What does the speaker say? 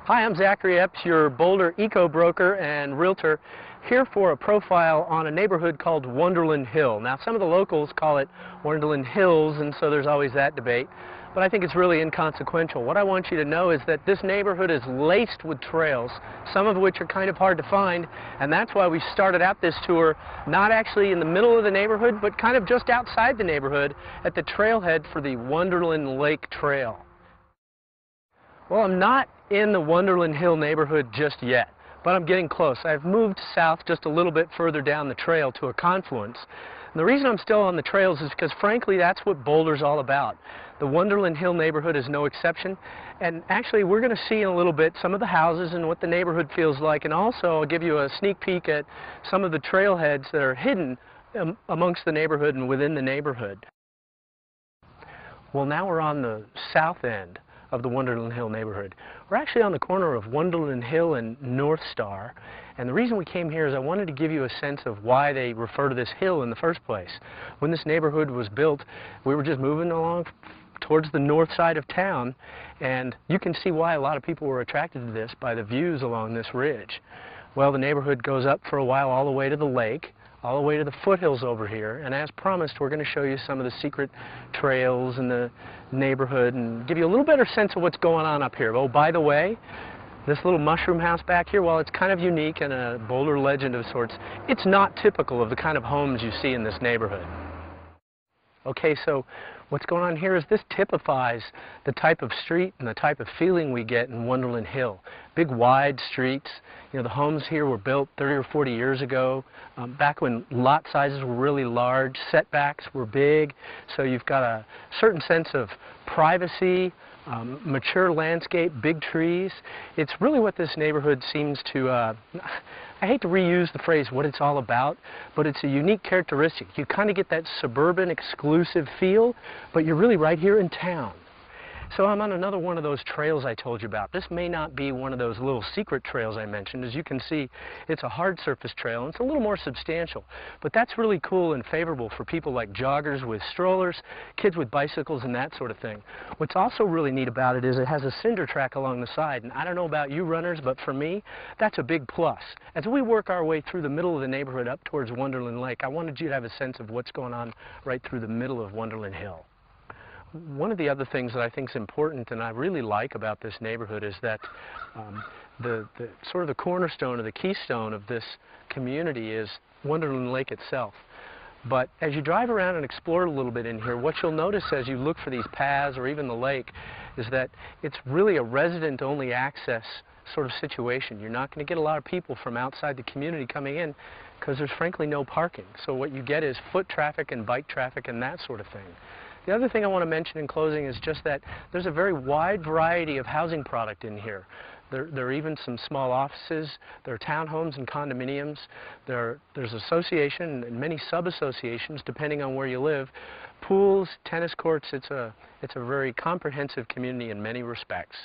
Hi, I'm Zachary Epps, your Boulder eco-broker and realtor, here for a profile on a neighborhood called Wonderland Hill. Now, some of the locals call it Wonderland Hills, and so there's always that debate, but I think it's really inconsequential. What I want you to know is that this neighborhood is laced with trails, some of which are kind of hard to find, and that's why we started out this tour not actually in the middle of the neighborhood, but kind of just outside the neighborhood at the trailhead for the Wonderland Lake Trail. Well, I'm not in the Wonderland Hill neighborhood just yet, but I'm getting close. I've moved south just a little bit further down the trail to a confluence. And the reason I'm still on the trails is because, frankly, that's what Boulder's all about. The Wonderland Hill neighborhood is no exception. And actually, we're going to see in a little bit some of the houses and what the neighborhood feels like. And also, I'll give you a sneak peek at some of the trailheads that are hidden amongst the neighborhood and within the neighborhood. Well, now we're on the south end of the Wonderland Hill neighborhood. We're actually on the corner of Wonderland Hill and North Star, and the reason we came here is I wanted to give you a sense of why they refer to this hill in the first place. When this neighborhood was built, we were just moving along towards the north side of town, and you can see why a lot of people were attracted to this by the views along this ridge. Well, the neighborhood goes up for a while all the way to the lake, all the way to the foothills over here, and as promised, we're going to show you some of the secret trails in the neighborhood and give you a little better sense of what's going on up here. Oh, by the way, this little mushroom house back here, while it's kind of unique and a Boulder legend of sorts, it's not typical of the kind of homes you see in this neighborhood. Okay, so what's going on here is this typifies the type of street and the type of feeling we get in Wonderland Hill. Big wide streets. You know, the homes here were built 30 or 40 years ago, back when lot sizes were really large, setbacks were big, so you've got a certain sense of privacy, mature landscape, big trees. It's really what this neighborhood seems to, I hate to reuse the phrase what it's all about, but it's a unique characteristic. You kind of get that suburban exclusive feel, but you're really right here in town. So I'm on another one of those trails I told you about. This may not be one of those little secret trails I mentioned. As you can see, it's a hard surface trail, and it's a little more substantial. But that's really cool and favorable for people like joggers with strollers, kids with bicycles, and that sort of thing. What's also really neat about it is it has a cinder track along the side. And I don't know about you runners, but for me, that's a big plus. As we work our way through the middle of the neighborhood up towards Wonderland Lake, I wanted you to have a sense of what's going on right through the middle of Wonderland Hill. One of the other things that I think is important and I really like about this neighborhood is that the sort of the cornerstone or the keystone of this community is Wonderland Lake itself. But as you drive around and explore a little bit in here, what you'll notice as you look for these paths or even the lake is that it's really a resident-only access sort of situation. You're not going to get a lot of people from outside the community coming in because there's frankly no parking. So what you get is foot traffic and bike traffic and that sort of thing. The other thing I want to mention in closing is just that there's a very wide variety of housing product in here. There are even some small offices, there are townhomes and condominiums, there's association and many sub-associations depending on where you live, pools, tennis courts. It's a very comprehensive community in many respects.